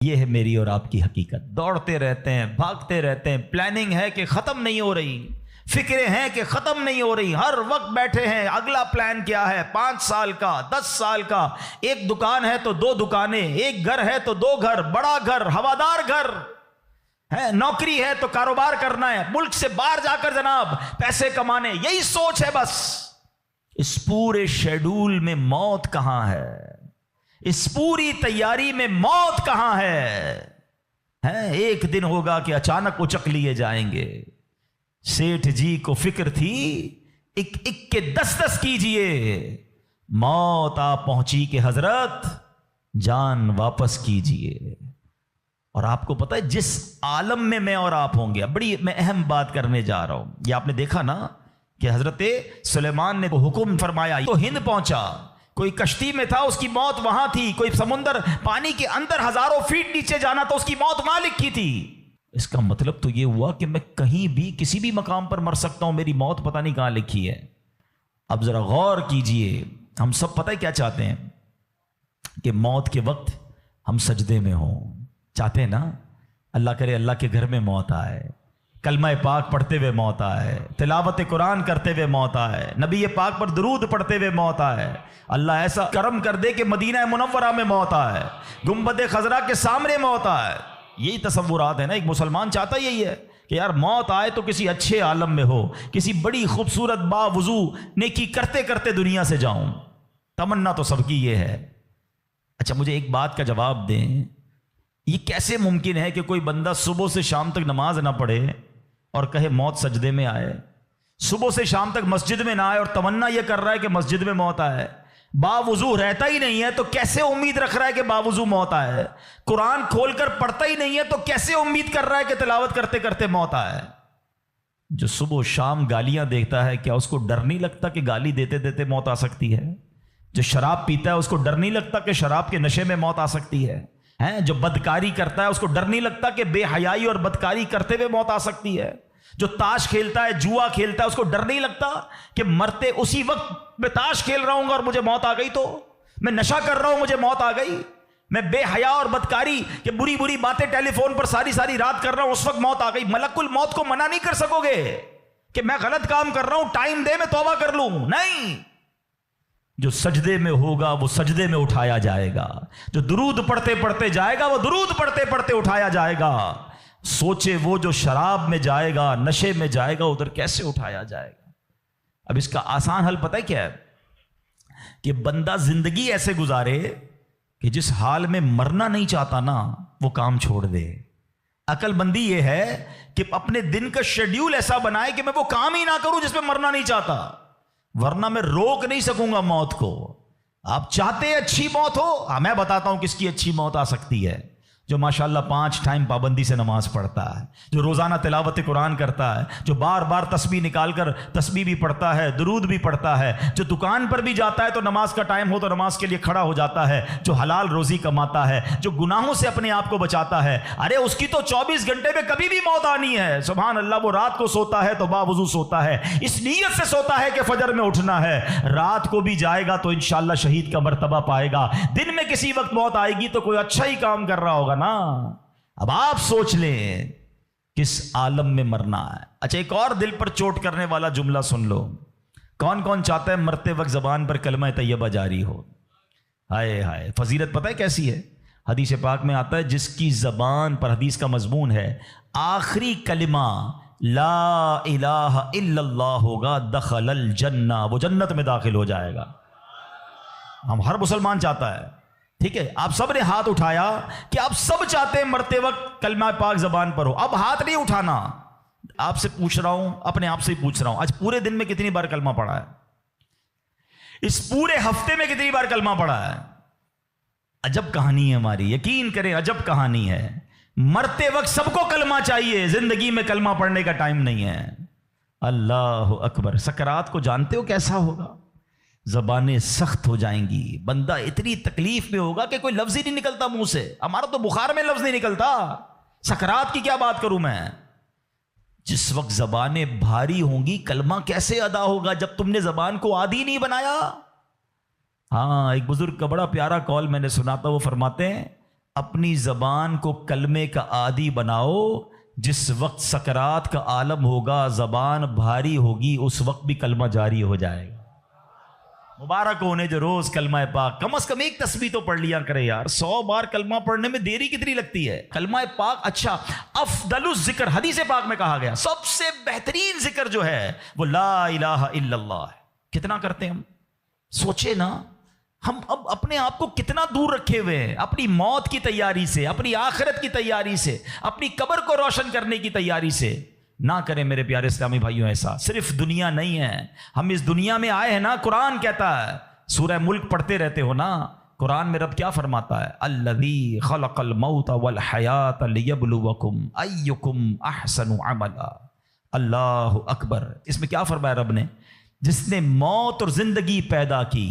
یہ ہے میری اور آپ کی حقیقت. دوڑتے رہتے ہیں، بھاگتے رہتے ہیں، پلاننگ ہے کہ ختم نہیں ہو رہی، فکریں ہیں کہ ختم نہیں ہو رہی، ہر وقت بیٹھے ہیں اگلا پلان کیا ہے، 5 سال کا، 10 سال کا. ایک دکان ہے تو 2 دکانیں، ایک گھر ہے تو 2 گھر، بڑا گھر، ہوادار گھر ہے، نوکری ہے تو کاروبار کرنا ہے، ملک سے باہر جا کر جناب پیسے کمانے، یہی سوچ ہے بس. اس پورے شیڈول میں موت کہاں ہے؟ اس پوری تیاری میں موت کہاں ہے؟ ایک دن ہوگا کہ اچانک اچک لیے جائیں گے. سیٹھ جی کو فکر تھی ایک ایک کے 10 کیجئے، موت آ پہنچی کہ حضرت جان واپس کیجئے. اور آپ کو پتہ ہے جس عالم میں میں اور آپ ہوں گے، بڑی میں اہم بات کرنے جا رہا ہوں. یہ آپ نے دیکھا نا کہ حضرت سلیمان نے حکم فرمایا تو ہند پہنچا، کوئی کشتی میں تھا اس کی موت وہاں تھی، کوئی سمندر پانی کے اندر ہزاروں فیٹ نیچے جانا تو اس کی موت وہاں لکھی تھی. اس کا مطلب تو یہ ہوا کہ میں کہیں بھی کسی بھی مقام پر مر سکتا ہوں، میری موت پتہ نہیں کہاں لکھی ہے. اب ذرا غور کیجئے، ہم سب پتہ ہے کیا چاہتے ہیں کہ موت کے وقت ہم سجدے میں ہوں. چاہتے ہیں نا اللہ کرے اللہ کے گھر میں موت آئے، کلمہ پاک پڑھتے ہوئے موت آئے، تلاوت قرآن کرتے ہوئے موت آئے، نبی پاک پر درود پڑھتے ہوئے موت آئے، اللہ ایسا کرم کر دے کہ مدینہ منورہ میں موت آئے، گنبد خضرا کے سامنے موت آئے. یہی تصورات ہے نا، ایک مسلمان چاہتا یہی ہے کہ یار موت آئے تو کسی اچھے عالم میں ہو، کسی بڑی خوبصورت باوضو نیکی کرتے کرتے دنیا سے جاؤں. تمنا تو سب کی یہ ہے. اچھا مجھے ایک بات کا جواب دیں، یہ کیسے ممکن ہے کہ کوئی بندہ صبح سے شام تک نماز نہ پڑھے اور کہے موت سجدے میں آئے، صبح سے شام تک مسجد میں نہ آئے اور تمنا یہ کر رہا ہے کہ مسجد میں موت آئے، باوضو رہتا ہی نہیں ہے تو کیسے امید رکھ رہا ہے کہ باوضو موت آئے، قرآن کھول کر پڑھتا ہی نہیں ہے تو کیسے امید کر رہا ہے کہ تلاوت کرتے کرتے موت آئے. جو صبح و شام گالیاں دیکھتا ہے کیا اس کو ڈر نہیں لگتا کہ گالی دیتے دیتے موت آ سکتی ہے؟ جو شراب پیتا ہے اس کو ڈر نہیں لگتا کہ شراب کے نشے میں موت آ سکتی ہے؟ جو بدکاری کرتا ہے اس کو ڈر نہیں لگتا کہ بے حیائی اور بدکاری کرتے ہوئے موت آ سکتی ہے؟ جو تاش کھیلتا ہے، جوا کھیلتا ہے، اس کو ڈر نہیں لگتا کہ مرتے اسی وقت میں تاش کھیل رہا ہوں گا اور مجھے موت آ گئی، تو میں نشہ کر رہا ہوں مجھے موت آ گئی، میں بے حیا اور بدکاری کہ بری بری باتیں ٹیلی فون پر ساری رات کر رہا ہوں اس وقت موت آ گئی. ملک الموت کو منع نہیں کر سکو گے کہ میں غلط کام کر رہا ہوں، ٹائم دے میں توبہ کر لوں. نہیں، جو سجدے میں ہوگا وہ سجدے میں اٹھایا جائے گا، جو درود پڑھتے پڑھتے جائے گا وہ درود پڑھتے پڑھتے اٹھایا جائے گا. سوچے وہ جو شراب میں جائے گا، نشے میں جائے گا، ادھر کیسے اٹھایا جائے گا؟ اب اس کا آسان حل پتہ ہے کیا ہے؟ کہ بندہ زندگی ایسے گزارے کہ جس حال میں مرنا نہیں چاہتا نا وہ کام چھوڑ دے. عقل بندی یہ ہے کہ اپنے دن کا شیڈیول ایسا بنائے کہ میں وہ کام ہی نہ کروں جس میں مرنا نہیں چاہتا، ورنہ میں روک نہیں سکوں گا موت کو. آپ چاہتے ہیں اچھی موت ہو؟ میں بتاتا ہوں کس کی اچھی موت آ سکتی ہے. جو ماشاءاللہ 5 ٹائم پابندی سے نماز پڑھتا ہے، جو روزانہ تلاوت قرآن کرتا ہے، جو بار بار تسبیح نکال کر تسبیح بھی پڑھتا ہے، درود بھی پڑھتا ہے، جو دکان پر بھی جاتا ہے تو نماز کا ٹائم ہو تو نماز کے لیے کھڑا ہو جاتا ہے، جو حلال روزی کماتا ہے، جو گناہوں سے اپنے آپ کو بچاتا ہے. ارے اس کی تو 24 گھنٹے میں کبھی بھی موت آنی ہے. سبحان اللہ. وہ رات کو سوتا ہے تو باوضو سوتا ہے، اس نیت سے سوتا ہے کہ فجر میں اٹھنا ہے. رات کو بھی جائے گا تو انشاءاللہ شہید کا مرتبہ پائے گا. دن میں کسی وقت موت آئے گی تو کوئی اچھا ہی کام کر رہا ہوگا نا. اب آپ سوچ لیں کس عالم میں مرنا ہے. اچھا ایک اور دل پر چوٹ کرنے والا جملہ سن لو. کون کون چاہتا ہے مرتے وقت زبان پر کلمہ طیبہ جاری ہو؟ ہائے ہائے. فضیلت پتہ ہے کیسی ہے؟ حدیث پاک میں آتا ہے جس کی زبان پر، حدیث کا مضمون ہے، آخری کلمہ لا الہ الا اللہ ہوگا، دخل الجنہ، وہ جنت میں داخل ہو جائے گا. ہم ہر مسلمان چاہتا ہے. ٹھیک ہے، آپ سب نے ہاتھ اٹھایا کہ آپ سب چاہتے ہیں مرتے وقت کلمہ پاک زبان پر ہو. اب ہاتھ نہیں اٹھانا، آپ سے پوچھ رہا ہوں، اپنے آپ سے ہی پوچھ رہا ہوں، آج پورے دن میں کتنی بار کلمہ پڑھا ہے؟ اس پورے ہفتے میں کتنی بار کلمہ پڑھا ہے؟ عجب کہانی ہے ہماری، یقین کریں عجب کہانی ہے. مرتے وقت سب کو کلمہ چاہیے، زندگی میں کلمہ پڑھنے کا ٹائم نہیں ہے. اللہ اکبر. سکرات کو جانتے ہو کیسا ہوگا؟ زبانیں سخت ہو جائیں گی، بندہ اتنی تکلیف میں ہوگا کہ کوئی لفظ ہی نہیں نکلتا منہ سے. ہمارا تو بخار میں لفظ نہیں نکلتا، سکرات کی کیا بات کروں میں. جس وقت زبانیں بھاری ہوں گی کلمہ کیسے ادا ہوگا جب تم نے زبان کو عادی نہیں بنایا. ہاں ایک بزرگ کا بڑا پیارا کال میں نے سنا تھا، وہ فرماتے ہیں اپنی زبان کو کلمے کا عادی بناؤ، جس وقت سکرات کا عالم ہوگا، زبان بھاری ہوگی، اس وقت بھی کلمہ جاری ہو جائے گا۔ مبارک ہونے جو روز کلمہ پاک، کم از کم ایک تسبیح تو پڑھ لیا کرے یار، 100 بار کلمہ پڑھنے میں دیری کتنی لگتی ہے؟ کلمہ پاک اچھا، افضل الذکر، حدیث پاک میں کہا گیا سب سے بہترین ذکر جو ہے وہ لا الہ الا اللہ ہے۔ کتنا کرتے ہیں ہم؟ سوچے نا، ہم اب اپنے آپ کو کتنا دور رکھے ہوئے ہیں اپنی موت کی تیاری سے، اپنی آخرت کی تیاری سے، اپنی قبر کو روشن کرنے کی تیاری سے۔ نہ کریں میرے پیارے اسلامی بھائیوں ایسا۔ صرف دنیا نہیں ہے، ہم اس دنیا میں آئے ہیں نا، قرآن کہتا ہے، سورہ ملک پڑھتے رہتے ہو نا، قرآن میں رب کیا فرماتا ہے؟ الذی خلق الموت والحیات لیبلوکم ایکم احسن عملا۔ اللہ اکبر۔ اس میں کیا فرمایا رب نے؟ جس نے موت اور زندگی پیدا کی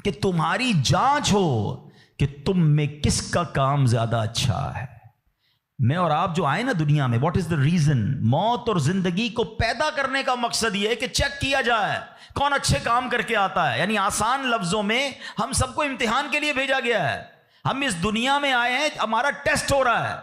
کہ تمہاری جانچ ہو کہ تم میں کس کا کام زیادہ اچھا ہے۔ میں اور آپ جو آئے نا دنیا میں، واٹ از دا ریزن؟ موت اور زندگی کو پیدا کرنے کا مقصد یہ ہے کہ چیک کیا جائے کون اچھے کام کر کے آتا ہے۔ یعنی آسان لفظوں میں ہم سب کو امتحان کے لیے بھیجا گیا ہے۔ ہم اس دنیا میں آئے ہیں، ہمارا ٹیسٹ ہو رہا ہے۔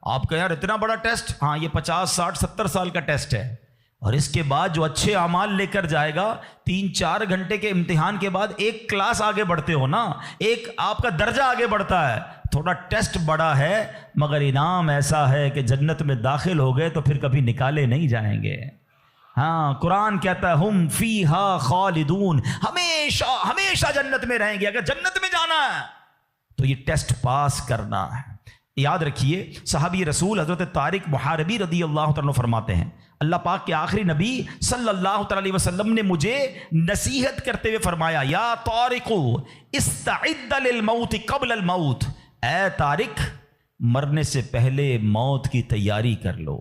آپ کہیں یار اتنا بڑا ٹیسٹ؟ ہاں، یہ 50 60 70 سال کا ٹیسٹ ہے، اور اس کے بعد جو اچھے اعمال لے کر جائے گا، 3-4 گھنٹے کے امتحان کے بعد ایک کلاس آگے بڑھتے ہو نا، ایک آپ کا درجہ آگے بڑھتا ہے۔ تھوڑا ٹیسٹ بڑا ہے مگر انعام ایسا ہے کہ جنت میں داخل ہو گئے تو پھر کبھی نکالے نہیں جائیں گے۔ ہاں، قرآن کہتا ہے ہم فیہا خالدون، ہمیشہ ہمیشہ جنت میں رہیں گے۔ اگر جنت میں جانا ہے تو یہ ٹیسٹ پاس کرنا ہے۔ یاد رکھیے، صحابی رسول حضرت طارق محاربی رضی اللہ تعالیٰ فرماتے ہیں، اللہ پاک کے آخری نبی صلی اللہ تعالی علیہ وسلم نے مجھے نصیحت کرتے ہوئے فرمایا، یا طارق استعد للموت قبل الموت، اے طارق مرنے سے پہلے موت کی تیاری کر لو۔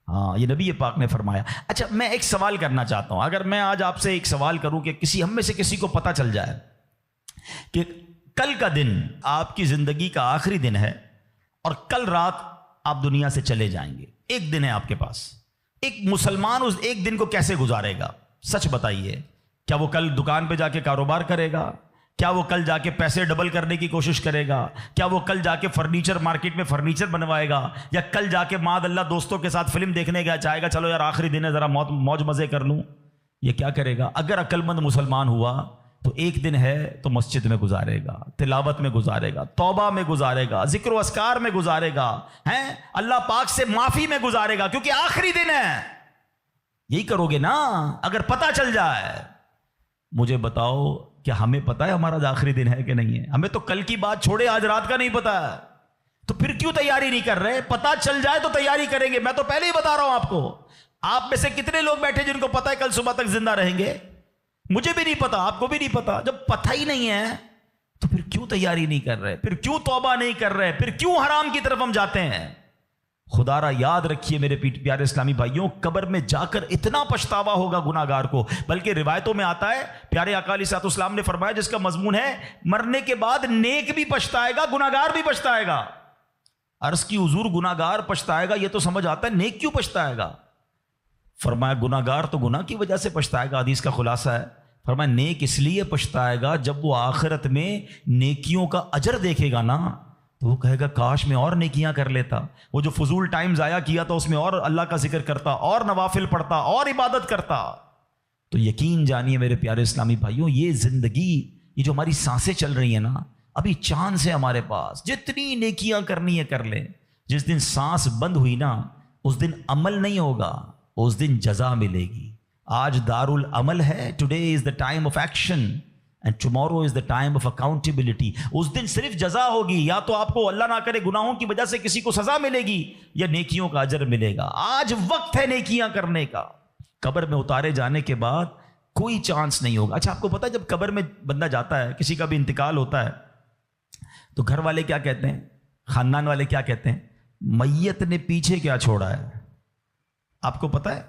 ہاں، یہ نبی پاک نے فرمایا۔ اچھا، میں ایک سوال کرنا چاہتا ہوں۔ اگر میں آج آپ سے ایک سوال کروں کہ ہم میں سے کسی کو پتہ چل جائے کہ کل کا دن آپ کی زندگی کا آخری دن ہے اور کل رات آپ دنیا سے چلے جائیں گے، ایک دن ہے آپ کے پاس، ایک مسلمان اس ایک دن کو کیسے گزارے گا؟ سچ بتائیے، کیا وہ کل دکان پہ جا کے کاروبار کرے گا؟ کیا وہ کل جا کے پیسے ڈبل کرنے کی کوشش کرے گا؟ کیا وہ کل جا کے فرنیچر مارکیٹ میں فرنیچر بنوائے گا؟ یا کل جا کے معاذ اللہ دوستوں کے ساتھ فلم دیکھنے گیا چاہے گا، چلو یار آخری دن ہے ذرا موج مزے کر لوں؟ یہ کیا کرے گا؟ اگر عقل مند مسلمان ہوا تو ایک دن ہے تو مسجد میں گزارے گا، تلاوت میں گزارے گا، توبہ میں گزارے گا، ذکر و اذکار میں گزارے گا، ہیں اللہ پاک سے معافی میں گزارے گا، کیونکہ آخری دن ہے۔ یہی کرو گے نا اگر پتہ چل جائے؟ مجھے بتاؤ، کیا ہمیں پتا ہے ہمارا آخری دن ہے کہ نہیں ہے؟ ہمیں تو کل کی بات چھوڑے آج رات کا نہیں پتا ہے، تو پھر کیوں تیاری نہیں کر رہے؟ پتا چل جائے تو تیاری کریں گے۔ میں تو پہلے ہی بتا رہا ہوں آپ کو، آپ میں سے کتنے لوگ بیٹھے جن کو پتا ہے کل صبح تک زندہ رہیں گے؟ مجھے بھی نہیں پتا، آپ کو بھی نہیں پتا۔ جب پتہ ہی نہیں ہے تو پھر کیوں تیاری نہیں کر رہے؟ پھر کیوں توبہ نہیں کر رہے؟ پھر کیوں حرام کی طرف ہم جاتے ہیں؟ خدا را یاد رکھیے میرے پیارے اسلامی بھائیوں، قبر میں جا کر اتنا پچھتاوا ہوگا گناہگار کو، بلکہ روایتوں میں آتا ہے، پیارے آقا علیہ الصلوۃ والسلام نے فرمایا جس کا مضمون ہے مرنے کے بعد نیک بھی پچھتائے گا، گناہگار بھی پچھتائے گا۔ عرض کی حضور گناہگار پچھتائے گا، یہ تو سمجھ آتا ہے، نیک کیوں پچھتائے گا؟ فرمایا گناہگار تو گناہ کی وجہ سے پچھتائے گا، حدیث کا خلاصہ ہے۔ فرمایا نیک اس لیے پچھتائے گا جب وہ آخرت میں نیکیوں کا اجر دیکھے گا نا، تو وہ کہے گا کاش میں اور نیکیاں کر لیتا، وہ جو فضول ٹائم ضائع کیا تھا اس میں اور اللہ کا ذکر کرتا، اور نوافل پڑھتا، اور عبادت کرتا۔ تو یقین جانیے میرے پیارے اسلامی بھائیوں، یہ زندگی، یہ جو ہماری سانسیں چل رہی ہیں نا، ابھی چانس ہے ہمارے پاس، جتنی نیکیاں کرنی ہے کر لیں۔ جس دن سانس بند ہوئی نا، اس دن عمل نہیں ہوگا، اس دن جزا ملے گی۔ آج دار العمل ہے، today is the time of action and tomorrow is the time of accountability. اس دن صرف جزا ہوگی، یا تو آپ کو اللہ نہ کرے گناہوں کی وجہ سے کسی کو سزا ملے گی، یا نیکیوں کا اجر ملے گا۔ آج وقت ہے نیکیاں کرنے کا۔ قبر میں اتارے جانے کے بعد کوئی چانس نہیں ہوگا۔ اچھا، آپ کو پتا ہے جب قبر میں بندہ جاتا ہے، کسی کا بھی انتقال ہوتا ہے، تو گھر والے کیا کہتے ہیں، خاندان والے کیا کہتے ہیں؟ میت نے پیچھے کیا چھوڑا ہے؟ آپ کو پتا ہے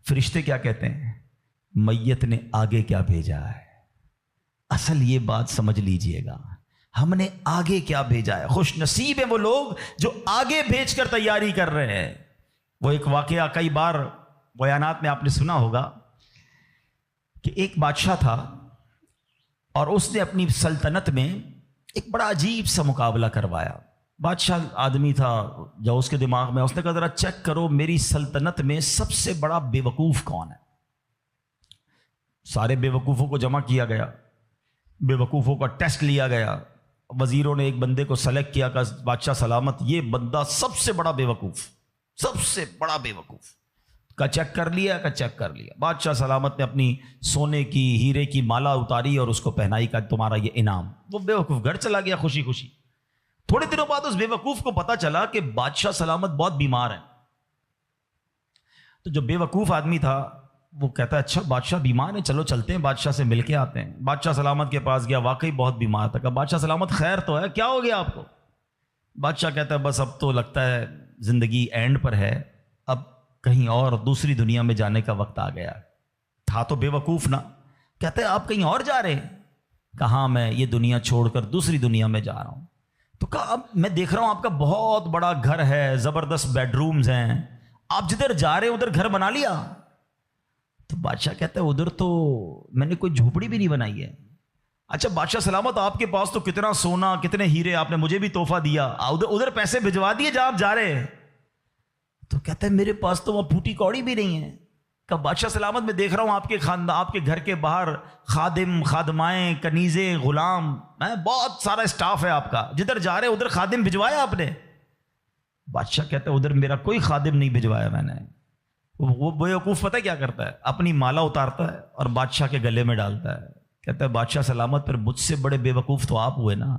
فرشتے کیا کہتے ہیں؟ میت نے آگے کیا بھیجا ہے۔ اصل یہ بات سمجھ لیجئے گا، ہم نے آگے کیا بھیجا ہے۔ خوش نصیب ہیں وہ لوگ جو آگے بھیج کر تیاری کر رہے ہیں۔ وہ ایک واقعہ کئی بار بیانات میں آپ نے سنا ہوگا کہ ایک بادشاہ تھا اور اس نے اپنی سلطنت میں ایک بڑا عجیب سا مقابلہ کروایا. بادشاہ آدمی تھا, جو اس کے دماغ میں, اس نے کہا ذرا چیک کرو میری سلطنت میں سب سے بڑا بے وقوف کون ہے. سارے بے وقوفوں کو جمع کیا گیا, بے وقوفوں کا ٹیسٹ لیا گیا. وزیروں نے ایک بندے کو سلیکٹ کیا کہ بادشاہ سلامت یہ بندہ سب سے بڑا بے وقوف, سب سے بڑا بے وقوف کا چیک کر لیا, چیک کر لیا. بادشاہ سلامت نے اپنی سونے کی ہیرے کی مالا اتاری اور اس کو پہنائی کا تمہارا یہ انعام. وہ بے وقوف گھر چلا گیا خوشی خوشی. تھوڑے دنوں بعد اس بے وقوف کو پتا چلا کہ بادشاہ سلامت بہت بیمار ہے. تو جو بے وقوف آدمی تھا وہ کہتا ہے اچھا بادشاہ بیمار ہے, چلو چلتے ہیں بادشاہ سے مل کے آتے ہیں. بادشاہ سلامت کے پاس گیا, واقعی بہت بیمار تھا. کہا بادشاہ سلامت خیر تو ہے, کیا ہو گیا آپ کو؟ بادشاہ کہتا ہے بس اب تو لگتا ہے زندگی اینڈ پر ہے, اب کہیں اور دوسری دنیا میں جانے کا وقت آ گیا. تھا تو بے وقوف نا. کہتے ہیں آپ کہیں اور جا رہے ہیں؟ کہاں میں یہ دنیا چھوڑ کر دوسری دنیا میں جا رہا ہوں. تو کہا اب میں دیکھ رہا ہوں آپ کا بہت بڑا گھر ہے, زبردست بیڈ رومز ہیں, آپ جدھر جا رہے ہیں ادھر گھر بنا لیا؟ تو بادشاہ کہتا ہے ادھر تو میں نے کوئی جھوپڑی بھی نہیں بنائی ہے. اچھا بادشاہ سلامت آپ کے پاس تو کتنا سونا کتنے ہیرے, آپ نے مجھے بھی تحفہ دیا, ادھر پیسے بھجوا دیے جہاں آپ جا رہے ہیں. تو کہتا ہے میرے پاس تو وہ پھوٹی کوڑی بھی نہیں ہے. کہ بادشاہ سلامت میں دیکھ رہا ہوں آپ کے خاندان, آپ کے گھر کے باہر خادم خادمائیں کنیزیں غلام, بہت سارا اسٹاف ہے آپ کا, جدھر جا رہے ادھر خادم بھجوایا آپ نے؟ بادشاہ کہتا ہے ادھر میرا کوئی خادم نہیں بھجوایا میں نے. وہ بیوقوف پتہ کیا کرتا ہے, اپنی مالا اتارتا ہے اور بادشاہ کے گلے میں ڈالتا ہے. کہتا ہے بادشاہ سلامت پھر مجھ سے بڑے بے وقوف تو آپ ہوئے نا.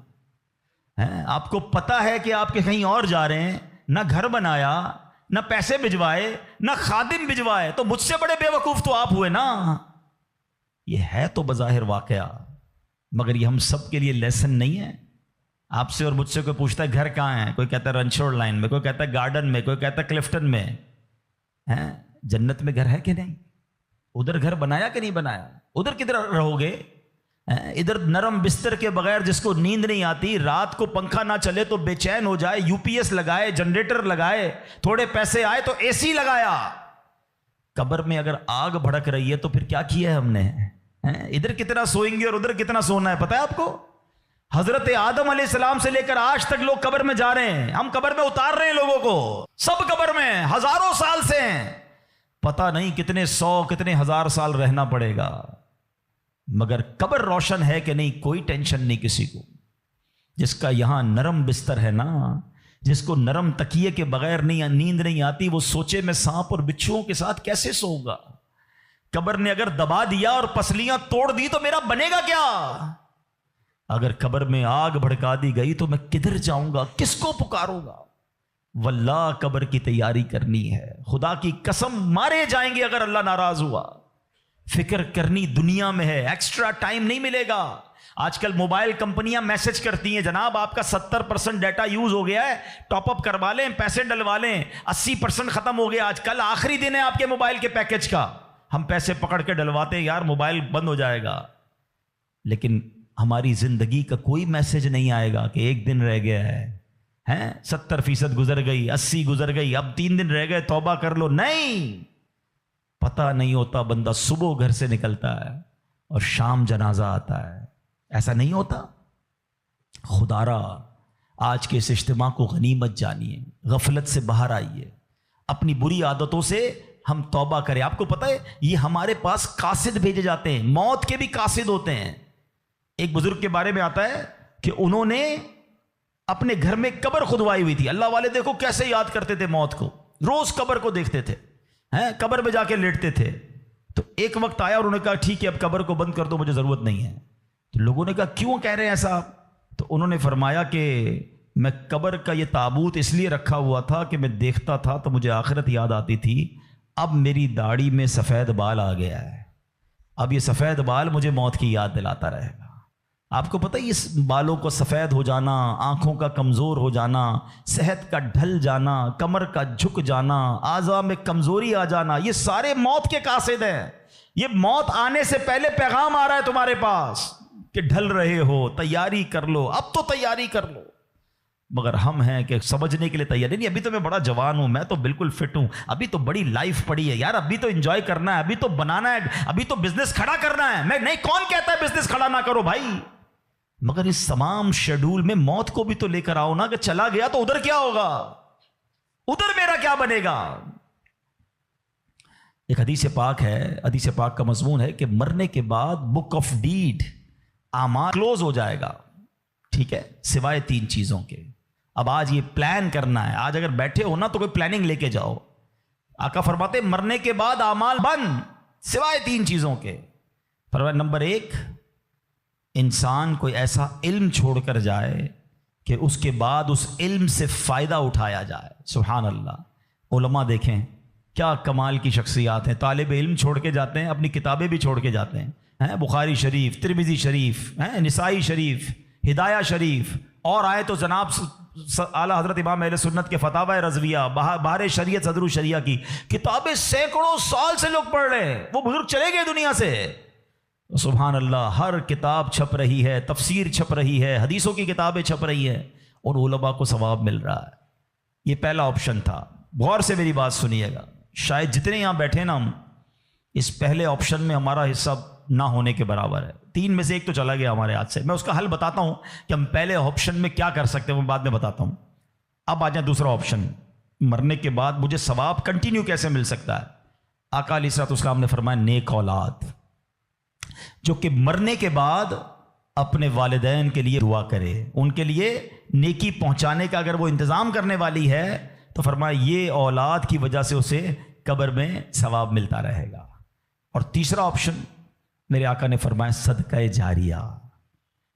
آپ کو پتا ہے کہ آپ کے کہیں اور جا رہے ہیں, نہ گھر بنایا, نہ پیسے بھجوائے, نہ خادم بھجوائے, تو مجھ سے بڑے بے وقوف تو آپ ہوئے نا. یہ ہے تو بظاہر واقعہ, مگر یہ ہم سب کے لیے لیسن نہیں ہے. آپ سے اور مجھ سے کوئی پوچھتا ہے گھر کہاں ہے, کوئی کہتا ہے رنچوڑ لائن میں, کوئی کہتا ہے گارڈن میں, کوئی کہتا ہے کلفٹن میں. جنت میں گھر ہے کہ نہیں؟ ادھر گھر بنایا کہ نہیں بنایا؟ ادھر کدھر رہو گے؟ ادھر نرم بستر کے بغیر جس کو نیند نہیں آتی, رات کو پنکھا نہ چلے تو بے چین ہو جائے, یو پی ایس لگائے, جنریٹر لگائے, تھوڑے پیسے آئے تو اے سی لگایا. قبر میں اگر آگ بھڑک رہی ہے تو پھر کیا کیا ہے ہم نے؟ ادھر کتنا سوئیں گے اور ادھر کتنا سونا ہے پتہ ہے آپ کو؟ حضرت آدم علیہ السلام سے لے کر آج تک لوگ قبر میں جا رہے ہیں, ہم قبر میں اتار رہے ہیں لوگوں کو, سب قبر میں ہزاروں سال سے ہیں. پتہ نہیں کتنے سو کتنے ہزار سال رہنا پڑے گا, مگر قبر روشن ہے کہ نہیں کوئی ٹینشن نہیں کسی کو. جس کا یہاں نرم بستر ہے نا, جس کو نرم تکیے کے بغیر نیند نہیں آتی, وہ سوچے میں سانپ اور بچھوؤں کے ساتھ کیسے سوؤں گا. قبر نے اگر دبا دیا اور پسلیاں توڑ دی تو میرا بنے گا کیا؟ اگر قبر میں آگ بھڑکا دی گئی تو میں کدھر جاؤں گا, کس کو پکاروں گا؟ واللہ قبر کی تیاری کرنی ہے, خدا کی قسم مارے جائیں گے اگر اللہ ناراض ہوا. فکر کرنی دنیا میں ہے, ایکسٹرا ٹائم نہیں ملے گا. آج کل موبائل کمپنیاں میسج کرتی ہیں جناب آپ کا 70% ڈیٹا یوز ہو گیا ہے, ٹاپ اپ کروا لیں, پیسے ڈلوا لیں, 80% ختم ہو گیا, آج کل آخری دن ہے آپ کے موبائل کے پیکج کا. ہم پیسے پکڑ کے ڈلواتے ہیں, یار موبائل بند ہو جائے گا, لیکن ہماری زندگی کا کوئی میسج نہیں آئے گا کہ ایک دن رہ گیا ہے, 70% گزر گئی, 80 گزر گئی, اب 3 دن رہ گئے, توبہ کر لو. نہیں, پتہ نہیں ہوتا, بندہ صبح گھر سے نکلتا ہے اور شام جنازہ آتا ہے. ایسا نہیں ہوتا. خدا را آج کے اس اجتماع کو غنیمت جانیے, غفلت سے باہر آئیے, اپنی بری عادتوں سے ہم توبہ کریں. آپ کو پتہ ہے یہ ہمارے پاس قاصد بھیجے جاتے ہیں, موت کے بھی قاصد ہوتے ہیں. ایک بزرگ کے بارے میں آتا ہے کہ انہوں نے اپنے گھر میں قبر کھدوائی ہوئی تھی. اللہ والے دیکھو کیسے یاد کرتے تھے موت کو, روز قبر کو دیکھتے تھے, قبر میں جا کے لیٹتے تھے. تو ایک وقت آیا اور انہوں نے کہا ٹھیک ہے اب قبر کو بند کر دو, مجھے ضرورت نہیں ہے. تو لوگوں نے کہا کیوں کہہ رہے ہیں ایسا؟ تو انہوں نے فرمایا کہ میں قبر کا یہ تابوت اس لیے رکھا ہوا تھا کہ میں دیکھتا تھا تو مجھے آخرت یاد آتی تھی. اب میری داڑھی میں سفید بال آ گیا ہے, اب یہ سفید بال مجھے موت کی یاد دلاتا رہے گا. آپ کو پتہ ہے اس بالوں کو سفید ہو جانا, آنکھوں کا کمزور ہو جانا, صحت کا ڈھل جانا, کمر کا جھک جانا, اعضاء میں کمزوری آ جانا, یہ سارے موت کے قاصد ہیں. یہ موت آنے سے پہلے پیغام آ رہا ہے تمہارے پاس کہ ڈھل رہے ہو, تیاری کر لو, اب تو تیاری کر لو. مگر ہم ہیں کہ سمجھنے کے لیے تیار نہیں, ابھی تو میں بڑا جوان ہوں, میں تو بالکل فٹ ہوں, ابھی تو بڑی لائف پڑی ہے یار, ابھی تو انجوائے کرنا ہے, ابھی تو بنانا ہے, ابھی تو بزنس کھڑا کرنا ہے. میں نہیں, کون کہتا ہے بزنس کھڑا نہ کرو بھائی؟ مگر اس تمام شیڈول میں موت کو بھی تو لے کر آؤ نا، کہ چلا گیا تو ادھر کیا ہوگا، ادھر میرا کیا بنے گا۔ ایک حدیث پاک ہے، حدیث پاک کا مضمون ہے کہ مرنے کے بعد بک آف ڈیڈ، اعمال کلوز ہو جائے گا، ٹھیک ہے، سوائے 3 چیزوں کے۔ اب آج یہ پلان کرنا ہے، آج اگر بیٹھے ہو نا تو کوئی پلاننگ لے کے جاؤ۔ آقا فرماتے مرنے کے بعد اعمال بند سوائے 3 چیزوں کے۔ فرمایا نمبر 1، انسان کوئی ایسا علم چھوڑ کر جائے کہ اس کے بعد اس علم سے فائدہ اٹھایا جائے۔ سبحان اللہ، علماء دیکھیں کیا کمال کی شخصیات ہیں، طالب علم چھوڑ کے جاتے ہیں، اپنی کتابیں بھی چھوڑ کے جاتے ہیں، بخاری شریف، ترمذی شریف، نسائی شریف، ہدایہ شریف، اور آئے تو جناب اعلیٰ حضرت امام اہل سنت کے فتاوی رضویہ، بہار شریعت، صدر الشریعہ کی کتابیں سینکڑوں سال سے لوگ پڑھ رہے ہیں، وہ بزرگ چلے گئے دنیا سے۔ سبحان اللہ، ہر کتاب چھپ رہی ہے، تفسیر چھپ رہی ہے، حدیثوں کی کتابیں چھپ رہی ہیں، اور علماء کو ثواب مل رہا ہے۔ یہ پہلا آپشن تھا۔ غور سے میری بات سنیے گا، شاید جتنے یہاں بیٹھے نا ہم اس پہلے آپشن میں ہمارا حصہ نہ ہونے کے برابر ہے۔ 3 میں سے 1 تو چلا گیا ہمارے ہاتھ سے۔ میں اس کا حل بتاتا ہوں کہ ہم پہلے آپشن میں کیا کر سکتے ہیں، وہ بعد میں بتاتا ہوں۔ اب آ جائیں دوسرا آپشن، مرنے کے بعد مجھے ثواب کنٹینیو کیسے مل سکتا ہے۔ آقا علیہ الصلوۃ والسلام نے فرمایا نیک اولاد، جو کہ مرنے کے بعد اپنے والدین کے لیے دعا کرے، ان کے لیے نیکی پہنچانے کا اگر وہ انتظام کرنے والی ہے تو فرمایا یہ اولاد کی وجہ سے اسے قبر میں ثواب ملتا رہے گا۔ اور تیسرا آپشن میرے آقا نے فرمایا صدقہ جاریہ،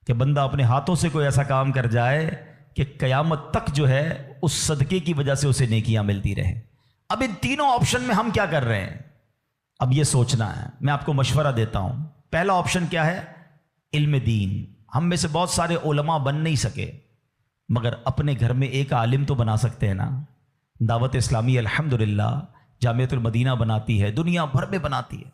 کہ بندہ اپنے ہاتھوں سے کوئی ایسا کام کر جائے کہ قیامت تک جو ہے اس صدقے کی وجہ سے اسے نیکیاں ملتی رہیں۔ اب ان تینوں آپشن میں ہم کیا کر رہے ہیں، اب یہ سوچنا ہے۔ میں آپ کو مشورہ دیتا ہوں۔ پہلا آپشن کیا ہے، علم دین۔ ہم میں سے بہت سارے علماء بن نہیں سکے، مگر اپنے گھر میں ایک عالم تو بنا سکتے ہیں نا۔ دعوت اسلامی الحمدللہ جامعۃ المدینہ بناتی ہے، دنیا بھر میں بناتی ہے۔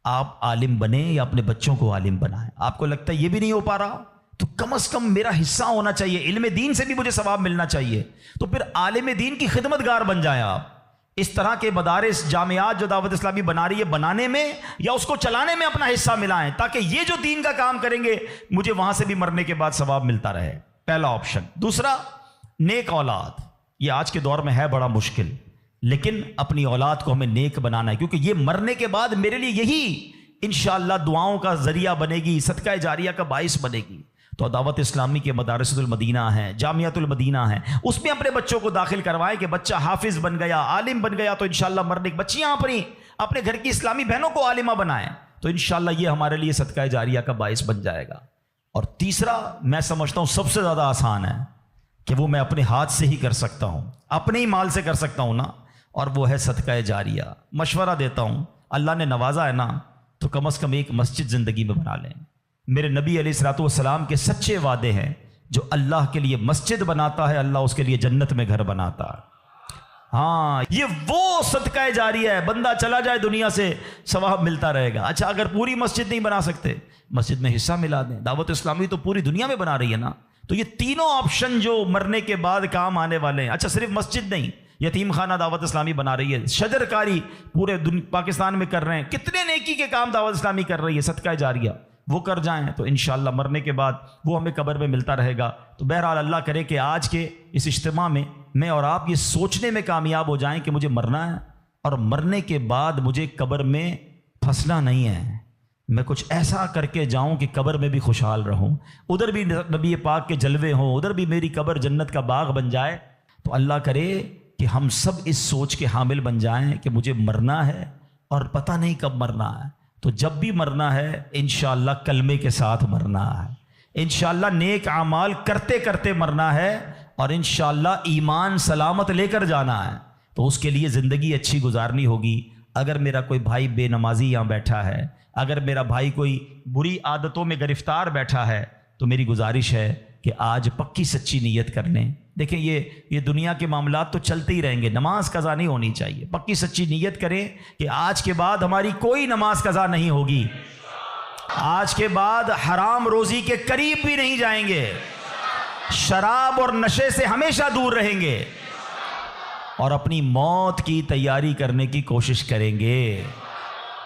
آپ عالم بنیں یا اپنے بچوں کو عالم بنائیں۔ آپ کو لگتا ہے یہ بھی نہیں ہو پا رہا تو کم از کم میرا حصہ ہونا چاہیے، علم دین سے بھی مجھے ثواب ملنا چاہیے، تو پھر عالم دین کی خدمت گار بن جائیں آپ۔ اس طرح کے مدارس، جامعات جو دعوت اسلامی بنا رہی ہے، بنانے میں یا اس کو چلانے میں اپنا حصہ ملائیں، تاکہ یہ جو دین کا کام کریں گے مجھے وہاں سے بھی مرنے کے بعد ثواب ملتا رہے۔ پہلا آپشن۔ دوسرا، نیک اولاد۔ یہ آج کے دور میں ہے بڑا مشکل، لیکن اپنی اولاد کو ہمیں نیک بنانا ہے، کیونکہ یہ مرنے کے بعد میرے لیے یہی انشاءاللہ دعاؤں کا ذریعہ بنے گی، صدقہ جاریہ کا باعث بنے گی۔ تو دعوت اسلامی کے مدارس المدینہ ہیں، جامعۃ المدینہ ہیں، اس میں اپنے بچوں کو داخل کروائیں کہ بچہ حافظ بن گیا، عالم بن گیا تو انشاءاللہ مرنے کی بچیاں اپنے گھر کی اسلامی بہنوں کو عالمہ بنائیں، تو انشاءاللہ یہ ہمارے لیے صدقہ جاریہ کا باعث بن جائے گا۔ اور تیسرا میں سمجھتا ہوں سب سے زیادہ آسان ہے کہ وہ میں اپنے ہاتھ سے ہی کر سکتا ہوں، اپنے ہی مال سے کر سکتا ہوں نا، اور وہ ہے صدقہ جاریہ۔ مشورہ دیتا ہوں، اللہ نے نوازا ہے نا تو کم از کم ایک مسجد زندگی میں بنا لیں۔ میرے نبی علیہ الصلوۃ والسلام کے سچے وعدے ہیں، جو اللہ کے لیے مسجد بناتا ہے اللہ اس کے لیے جنت میں گھر بناتا ہے۔ ہاں، یہ وہ صدقہ جاریہ ہے، بندہ چلا جائے دنیا سے ثواب ملتا رہے گا۔ اچھا، اگر پوری مسجد نہیں بنا سکتے، مسجد میں حصہ ملا دیں۔ دعوت اسلامی تو پوری دنیا میں بنا رہی ہے نا، تو یہ تینوں آپشن جو مرنے کے بعد کام آنے والے ہیں۔ اچھا، صرف مسجد نہیں، یتیم خانہ دعوت اسلامی بنا رہی ہے، شجر کاری پورے پاکستان میں کر رہے ہیں، کتنے نیکی کے کام دعوت اسلامی کر رہی ہے، صدقہ جاریہ وہ کر جائیں تو انشاءاللہ مرنے کے بعد وہ ہمیں قبر میں ملتا رہے گا۔ تو بہرحال اللہ کرے کہ آج کے اس اجتماع میں میں اور آپ یہ سوچنے میں کامیاب ہو جائیں کہ مجھے مرنا ہے، اور مرنے کے بعد مجھے قبر میں پھنسنا نہیں ہے، میں کچھ ایسا کر کے جاؤں کہ قبر میں بھی خوشحال رہوں، ادھر بھی نبی پاک کے جلوے ہوں، ادھر بھی میری قبر جنت کا باغ بن جائے۔ تو اللہ کرے کہ ہم سب اس سوچ کے حامل بن جائیں کہ مجھے مرنا ہے اور پتہ نہیں کب مرنا ہے، تو جب بھی مرنا ہے انشاءاللہ کلمے کے ساتھ مرنا ہے، انشاءاللہ نیک اعمال کرتے کرتے مرنا ہے، اور انشاءاللہ ایمان سلامت لے کر جانا ہے۔ تو اس کے لیے زندگی اچھی گزارنی ہوگی۔ اگر میرا کوئی بھائی بے نمازی یہاں بیٹھا ہے، اگر میرا بھائی کوئی بری عادتوں میں گرفتار بیٹھا ہے، تو میری گزارش ہے کہ آج پکی سچی نیت کر لیں۔ دیکھیں یہ دنیا کے معاملات تو چلتے ہی رہیں گے، نماز قضا نہیں ہونی چاہیے۔ پکی سچی نیت کریں کہ آج کے بعد ہماری کوئی نماز قضا نہیں ہوگی، آج کے بعد حرام روزی کے قریب بھی نہیں جائیں گے، شراب اور نشے سے ہمیشہ دور رہیں گے، اور اپنی موت کی تیاری کرنے کی کوشش کریں گے۔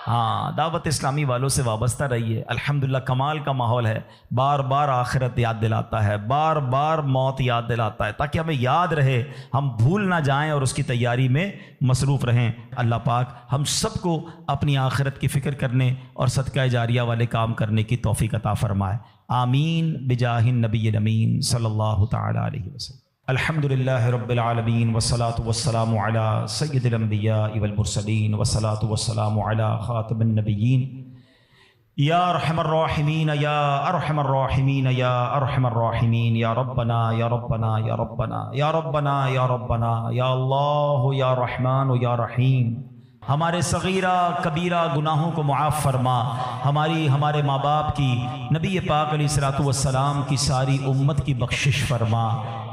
ہاں دعوت اسلامی والوں سے وابستہ رہیے. الحمدللہ کمال کا ماحول ہے. بار بار آخرت یاد دلاتا ہے, بار بار موت یاد دلاتا ہے, تاکہ ہمیں یاد رہے, ہم بھول نہ جائیں اور اس کی تیاری میں مصروف رہیں. اللہ پاک ہم سب کو اپنی آخرت کی فکر کرنے اور صدقہ جاریہ والے کام کرنے کی توفیق عطا فرمائے. آمین بجاہ النبی الامین صلی اللہ تعالی علیہ وسلم. الحمدللہ رب العالمین والصلاة والسلام علی سید الانبیاء والمرسلین والصلاة والسلام علی خاتم النبیین. یا ارحم الراحمین یا ارحم الراحمین یا ارحم الراحمین یا ربنا یا ربنا یا ربنا یا ربنا یا ربنا یا اللہ یا رحمان یا رحیم. ہمارے صغیرہ کبیرہ گناہوں کو معاف فرما. ہمارے ماں باپ کی, نبی پاک علیہ الصلوۃ والسلام کی ساری امت کی بخشش فرما.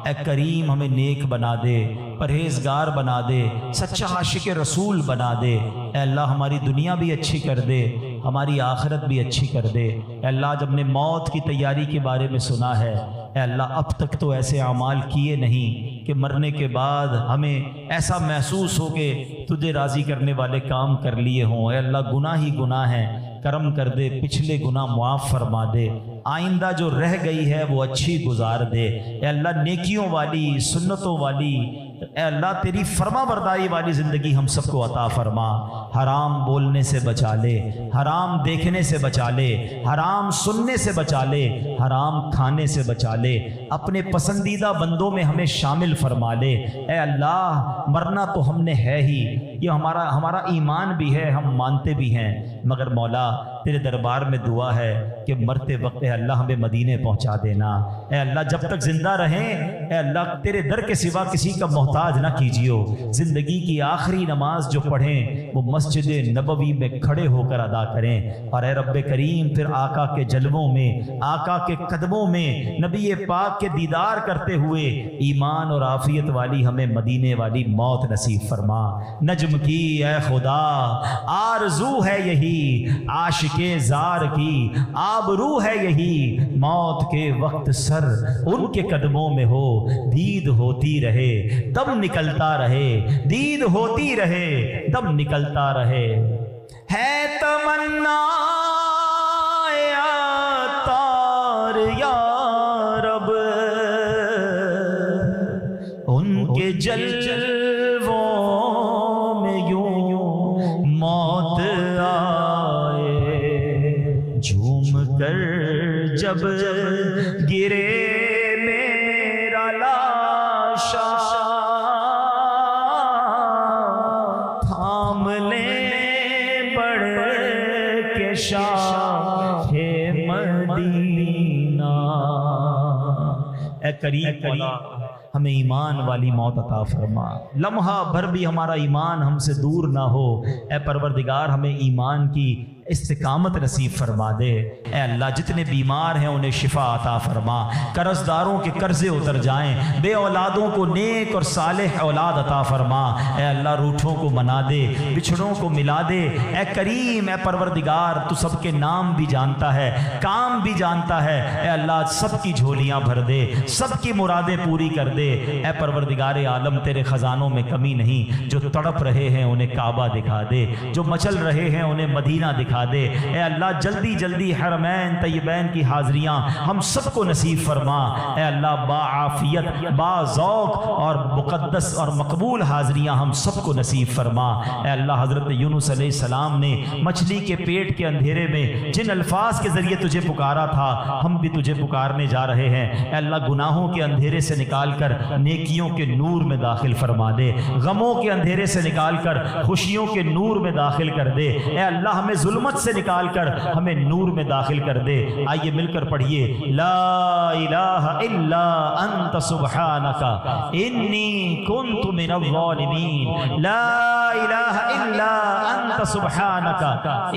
اے کریم ہمیں نیک بنا دے, پرہیزگار بنا دے, سچا عاشق رسول بنا دے. اے اللہ ہماری دنیا بھی اچھی کر دے, ہماری آخرت بھی اچھی کر دے. اے اللہ جب نے موت کی تیاری کے بارے میں سنا ہے, اے اللہ اب تک تو ایسے اعمال کیے نہیں کہ مرنے کے بعد ہمیں ایسا محسوس ہو کہ تجھے راضی کرنے والے کام کر لیے ہوں. اے اللہ گناہ ہی گناہ ہیں, کرم کر دے, پچھلے گناہ معاف فرما دے. آئندہ جو رہ گئی ہے وہ اچھی گزار دے. اے اللہ نیکیوں والی, سنتوں والی, اے اللہ تیری فرما برداری والی زندگی ہم سب کو عطا فرما. حرام بولنے سے بچا لے, حرام دیکھنے سے بچا لے, حرام سننے سے بچا لے, حرام کھانے سے بچا لے. اپنے پسندیدہ بندوں میں ہمیں شامل فرما لے. اے اللہ مرنا تو ہم نے ہے ہی, یہ ہمارا ایمان بھی ہے, ہم مانتے بھی ہیں, مگر مولا تیرے دربار میں دعا ہے کہ مرتے وقت اے اللہ ہمیں مدینے پہنچا دینا. اے اللہ جب تک زندہ رہیں اے اللہ تیرے در کے سوا کسی کا محتاج نہ کیجیو. زندگی کی آخری نماز جو پڑھیں وہ مسجد نبوی میں کھڑے ہو کر ادا کریں. اور اے رب کریم پھر آقا کے جلووں میں, آقا کے قدموں میں, نبی پاک کے دیدار کرتے ہوئے ایمان اور عافیت والی ہمیں مدینے والی موت نصیب فرما. نجم کی اے خدا آرزو ہے یہی, عاشق زار کی آبرو ہے یہی, موت کے وقت سر ان کے قدموں میں ہو, دید ہوتی رہے دم نکلتا رہے, دید ہوتی رہے دم نکلتا رہے. ہے تمنا عطار یا رب ان کے جلووں میں یوں موت جھوم کر جب گرے میرا لاشا, تھام لے بڑھ کے شاہ مدینہ. اے کریم ہمیں ایمان والی موت عطا فرما. لمحہ بھر بھی ہمارا ایمان ہم سے دور نہ ہو. اے پروردگار ہمیں ایمان کی استقامت نصیب فرما دے. اے اللہ جتنے بیمار ہیں انہیں شفا عطا فرما. قرض داروں کے قرضے اتر جائیں, بے اولادوں کو نیک اور صالح اولاد عطا فرما. اے اللہ روٹھوں کو منا دے, بچھڑوں کو ملا دے. اے کریم اے پروردگار تو سب کے نام بھی جانتا ہے, کام بھی جانتا ہے. اے اللہ سب کی جھولیاں بھر دے, سب کی مرادیں پوری کر دے. اے پروردگار عالم تیرے خزانوں میں کمی نہیں. جو تڑپ رہے ہیں انہیں کعبہ دکھا دے, جو مچل رہے ہیں انہیں مدینہ دکھا دے. اے اللہ جلدی جلدی حرمین طیبین کی حاضریاں ہم سب کو نصیب فرما. اے اللہ با عافیت, با ذوق اور مقدس اور مقبول حاضریاں ہم سب کو نصیب فرما. اے اللہ حضرت یونس علیہ السلام نے مچھلی کے پیٹ کے اندھیرے میں جن الفاظ کے ذریعے تجھے پکارا تھا ہم بھی تجھے پکارنے جا رہے ہیں. اے اللہ گناہوں کے اندھیرے سے نکال کر نیکیوں کے نور میں داخل فرما دے, غموں کے اندھیرے سے نکال کر خوشیوں کے نور میں داخل کر دے. اے اللہ ہمیں ظلمت سے نکال کر ہمیں نور میں داخل کر دے. آئیے مل کر پڑھیے لا الہ الا انت سبحانک انی کنت من الظالمین. لا الہ الا انت سبحانک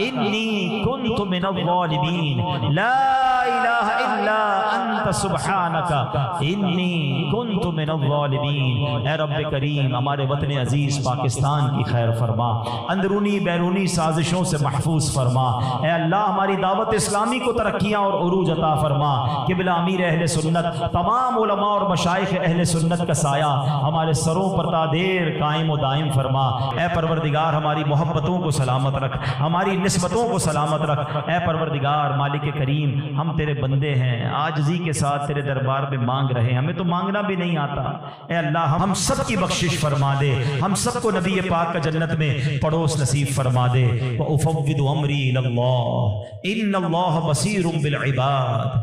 انی کنت من الظالمین. لا الہ الہ الا انت سبحانک انی کنت من الظالمین۔ اے رب کریم ہمارے وطن عزیز پاکستان کی خیر فرما، اندرونی بیرونی سازشوں سے محفوظ فرما۔ اے اللہ ہماری دعوت اسلامی کو ترقیاں اور عروج عطا فرما۔ قبلہ امیر اہل سنت، تمام علماء اور مشائخ اہل سنت کا سایہ ہمارے سروں پر تا دیر قائم و دائم فرما۔ اے پروردگار ہماری محبتوں کو سلامت رکھ، ہماری نسبتوں کو سلامت رکھ۔ اے پروردگار مالک کریم ہم تیرے بندے ہیں، عاجزی کے ساتھ تیرے دربار میں مانگ رہے ہیں، ہمیں تو مانگنا بھی نہیں آتا۔ اے اللہ ہم سب کی بخشش فرما دے، ہم سب کو نبی پاک کا جنت میں پڑوس نصیب فرما دے۔ وَأُفَوِّضُ أَمْرِي إِلَى اللَّهِ إِنَّ اللَّهَ بَصِيرٌ بِالْعِبَادِ۔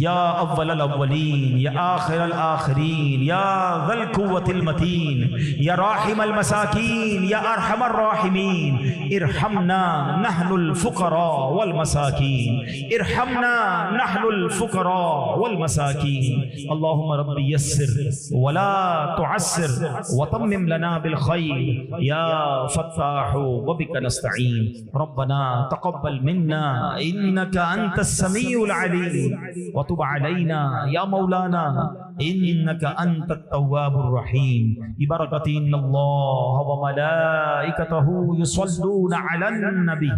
یا اول الاولین یا آخر الآخرین یا ذا القوة المتین یا راحم المساکین یا ارحم الراحمین، ارحمنا نحن الفقراء والمساکین، ارحمنا نحن الفقراء والمساکین۔ اللہم رب یسر ولا تعسر وتمم لنا بالخیر یا فتاح وبک نستعین۔ ربنا تقبل منا انک انت السمیع العلیم وتب علينا يا مولانا إنك أنت التواب الرحيم۔ ببركة إن الله وملائكته يصلون على النبي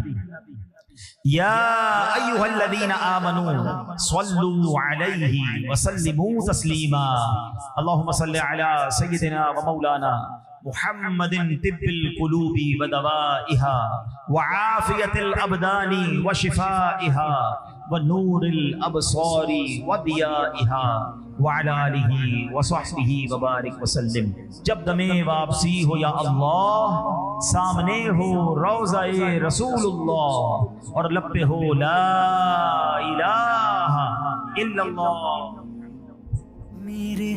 يا أيها الذين آمنوا صلوا عليه وسلموا تسليما۔ اللهم صل على سيدنا ومولانا محمد طب القلوب ودوائها وعافية الأبدان وشفائها ونور الابصار وضیائها وعلى آلہ وصحبہ وبارک وسلم۔ جب دم واپسی ہو یا اللہ، سامنے ہو روضہ رسول اللہ اور لب پہ ہو لا الہ الا اللہ۔ میرے